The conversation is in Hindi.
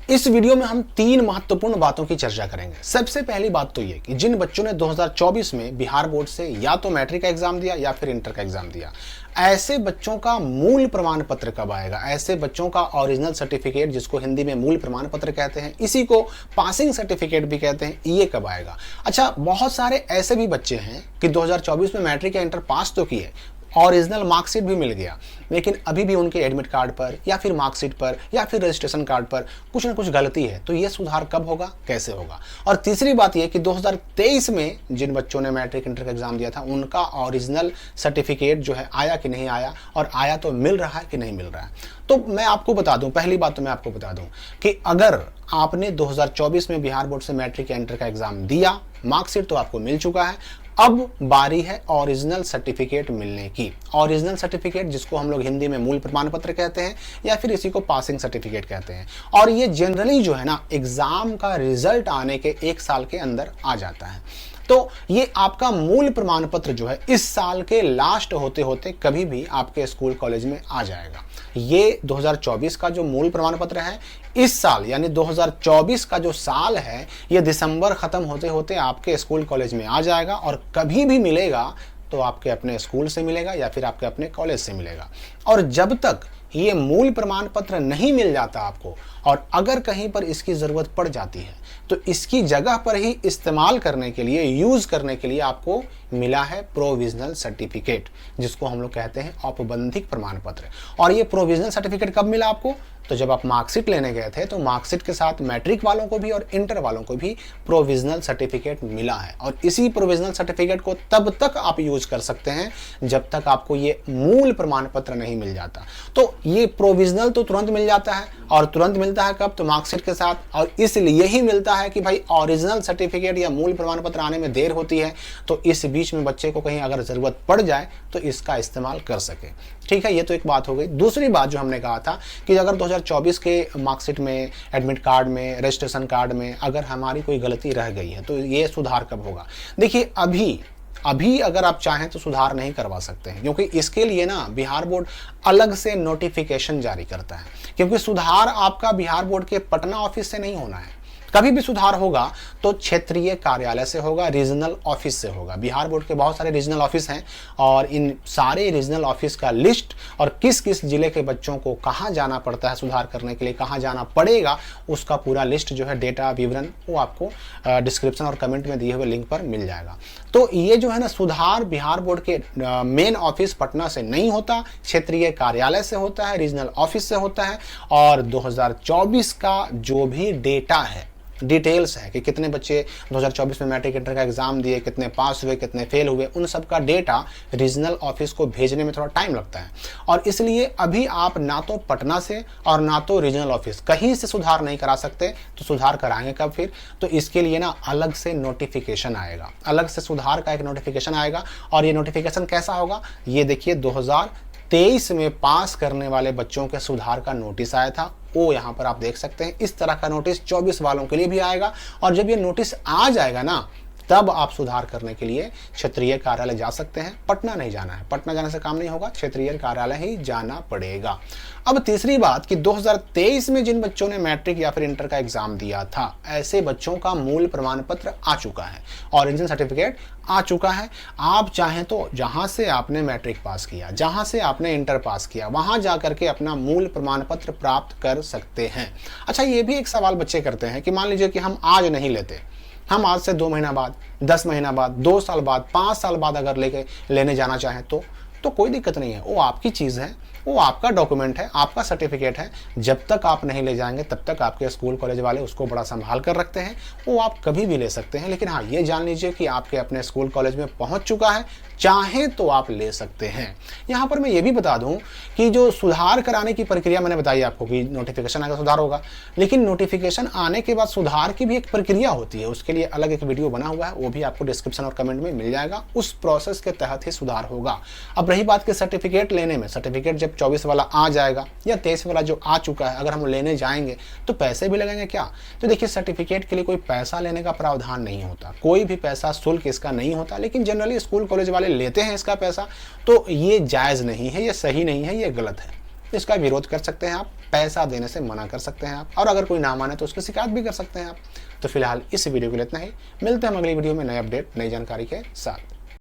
इस वीडियो में हम तीन महत्वपूर्ण बातों की चर्चा करेंगे। सबसे पहली बात तो ये कि जिन बच्चों ने 2024 में बिहार बोर्ड से या तो मैट्रिक का एग्जाम दिया या फिर इंटर का एग्जाम दिया, ऐसे बच्चों का मूल प्रमाण पत्र कब आएगा, ऐसे बच्चों का ओरिजिनल सर्टिफिकेट, जिसको हिंदी में मूल प्रमाण पत्र कहते हैं, इसी को पासिंग सर्टिफिकेट भी कहते हैं, ये कब आएगा। अच्छा, बहुत सारे ऐसे भी बच्चे हैं कि 2024 में मैट्रिक या इंटर पास तो किए, ओरिजिनल मार्कशीट भी मिल गया, लेकिन अभी भी उनके एडमिट कार्ड पर या फिर मार्कशीट पर या फिर रजिस्ट्रेशन कार्ड पर कुछ ना कुछ गलती है। तो ये सुधार कब होगा, कैसे होगा। और तीसरी बात यह कि 2023 में जिन बच्चों ने मैट्रिक इंटर का एग्जाम दिया था, उनका ओरिजिनल सर्टिफिकेट जो है आया कि नहीं आया, और आया तो मिल रहा है कि नहीं मिल रहा है। तो मैं आपको बता दूं, पहली बात तो मैं आपको बता दूं कि अगर आपने 2024 में बिहार बोर्ड से मैट्रिक या इंटर का एग्जाम दिया, मार्कशीट तो आपको मिल चुका है, अब बारी है ओरिजिनल सर्टिफिकेट मिलने की। ओरिजिनल सर्टिफिकेट, जिसको हम लोग हिंदी में मूल प्रमाण पत्र कहते हैं या फिर इसी को पासिंग सर्टिफिकेट कहते हैं, और ये जनरली जो है ना, एग्जाम का रिजल्ट आने के 1 साल के अंदर आ जाता है। तो ये आपका मूल प्रमाण पत्र जो है इस साल के लास्ट होते होते कभी भी आपके स्कूल कॉलेज में आ जाएगा। ये 2024 का जो मूल प्रमाण पत्र है, इस साल यानी 2024 का जो साल है, ये दिसंबर खत्म होते होते आपके स्कूल कॉलेज में आ जाएगा, और कभी भी मिलेगा तो आपके अपने स्कूल से मिलेगा या फिर आपके अपने कॉलेज से मिलेगा। और जब तक ये मूल प्रमाण पत्र नहीं मिल जाता आपको, और अगर कहीं पर इसकी ज़रूरत पड़ जाती है, तो इसकी जगह पर ही इस्तेमाल करने के लिए, यूज़ करने के लिए आपको मिला है प्रोविजनल सर्टिफिकेट, जिसको हम लोग कहते हैं औपबंधिक प्रमाण पत्र। और ये प्रोविजनल सर्टिफिकेट कब मिला आपको? तो जब आप मार्कशीट लेने गए थे, तो मार्कशीट के साथ मैट्रिक वालों को भी और इंटर वालों को भी प्रोविजनल सर्टिफिकेट मिला है। और इसी प्रोविजनल सर्टिफिकेट को तब तक आप यूज कर सकते हैं जब तक आपको ये मूल प्रमाण पत्र नहीं मिल जाता। तो ये प्रोविजनल तो तुरंत मिल जाता है, और तुरंत मिलता है कब? तो मार्कशीट के साथ। और इसलिए ही मिलता है कि भाई ओरिजिनल सर्टिफिकेट या मूल प्रमाण पत्र आने में देर होती है, तो इस बीच में बच्चे को कहीं अगर जरूरत पड़ जाए तो इसका इस्तेमाल कर सके। ठीक है, ये तो एक बात हो गई। दूसरी बात जो हमने कहा था कि अगर 2024 के मार्कशीट में, एडमिट कार्ड में, रजिस्ट्रेशन कार्ड में अगर हमारी कोई गलती रह गई है, तो ये सुधार कब होगा। देखिए, अभी अगर आप चाहें तो सुधार नहीं करवा सकते हैं, क्योंकि इसके लिए ना बिहार बोर्ड अलग से नोटिफिकेशन जारी करता है। क्योंकि सुधार आपका बिहार बोर्ड के पटना ऑफिस से नहीं होना है। कभी भी सुधार होगा तो क्षेत्रीय कार्यालय से होगा, रीजनल ऑफिस से होगा। बिहार बोर्ड के बहुत सारे रीजनल ऑफिस हैं, और इन सारे रीजनल ऑफिस का लिस्ट और किस किस जिले के बच्चों को कहाँ जाना पड़ता है सुधार करने के लिए, कहाँ जाना पड़ेगा, उसका पूरा लिस्ट जो है, डेटा विवरण, वो आपको डिस्क्रिप्शन और कमेंट में दिए हुए लिंक पर मिल जाएगा। तो ये जो है ना, सुधार बिहार बोर्ड के मेन ऑफिस पटना से नहीं होता, क्षेत्रीय कार्यालय से होता है, रीजनल ऑफिस से होता है। और 2024 का जो भी डेटा है, डिटेल्स है कि कितने बच्चे 2024 में मैट्रिक इंटर का एग्जाम दिए, कितने पास हुए, कितने फेल हुए, उन सब का डेटा रीजनल ऑफिस को भेजने में थोड़ा टाइम लगता है। और इसलिए अभी आप ना तो पटना से और ना तो रीजनल ऑफिस कहीं से सुधार नहीं करा सकते। तो सुधार कराएंगे कब फिर? तो इसके लिए ना अलग से नोटिफिकेशन आएगा, अलग से सुधार का एक नोटिफिकेशन आएगा। और ये नोटिफिकेशन कैसा होगा, ये देखिए, 2023 में पास करने वाले बच्चों के सुधार का नोटिस आया था, वो यहाँ पर आप देख सकते हैं। इस तरह का नोटिस 24 वालों के लिए भी आएगा। और जब ये नोटिस आ जाएगा ना, तब आप सुधार करने के लिए क्षेत्रीय कार्यालय जा सकते हैं। पटना नहीं जाना है, पटना जाने से काम नहीं होगा, क्षेत्रीय कार्यालय ही जाना पड़ेगा। अब तीसरी बात कि 2023 में जिन बच्चों ने मैट्रिक या फिर इंटर का एग्जाम दिया था, ऐसे बच्चों का मूल प्रमाण पत्र आ चुका है, ओरिजिनल सर्टिफिकेट आ चुका है। आप चाहें तो जहां से आपने मैट्रिक पास किया, जहां से आपने इंटर पास किया, वहां जाकर के अपना मूल प्रमाण पत्र प्राप्त कर सकते हैं। अच्छा, ये भी एक सवाल बच्चे करते हैं कि मान लीजिए कि हम आज नहीं लेते, हम आज से 2 महीना बाद, 10 महीना बाद, 2 साल बाद, 5 साल बाद अगर लेने जाना चाहें तो कोई दिक्कत नहीं है। वो आपकी चीज़ है, वो आपका डॉक्यूमेंट है, आपका सर्टिफिकेट है। जब तक आप नहीं ले जाएंगे तब तक आपके स्कूल कॉलेज वाले उसको बड़ा संभाल कर रखते हैं, वो आप कभी भी ले सकते हैं। लेकिन हाँ, ये जान लीजिए कि आपके अपने स्कूल कॉलेज में पहुंच चुका है, चाहे तो आप ले सकते हैं। यहाँ पर मैं ये भी बता दूं कि जो सुधार कराने की प्रक्रिया मैंने बताई आपको कि नोटिफिकेशन आएगा, सुधार होगा, लेकिन नोटिफिकेशन आने के बाद सुधार की भी एक प्रक्रिया होती है। उसके लिए अलग एक वीडियो बना हुआ है, वो भी आपको डिस्क्रिप्शन और कमेंट में मिल जाएगा। उस प्रोसेस के तहत ही सुधार होगा। अब रही बात कि सर्टिफिकेट लेने में, सर्टिफिकेट जब 24 वाला आ जाएगा या 23 वाला जो आ चुका है, अगर हम लेने जाएंगे तो पैसे भी लगेंगे क्या? तो देखिए, सर्टिफिकेट के लिए कोई पैसा लेने का प्रावधान नहीं होता, कोई भी पैसा शुल्क इसका नहीं होता। लेकिन जनरली स्कूल कॉलेज वाले लेते हैं इसका पैसा, तो ये जायज़ नहीं है, ये सही नहीं है, ये गलत है। तो इसका विरोध कर सकते हैं आप, पैसा देने से मना कर सकते हैं आप, और अगर कोई ना माने तो उसकी शिकायत भी कर सकते हैं आप। तो फिलहाल इस वीडियो के लिए इतना ही, मिलते हैं हम अगली वीडियो में नए अपडेट नई जानकारी के साथ।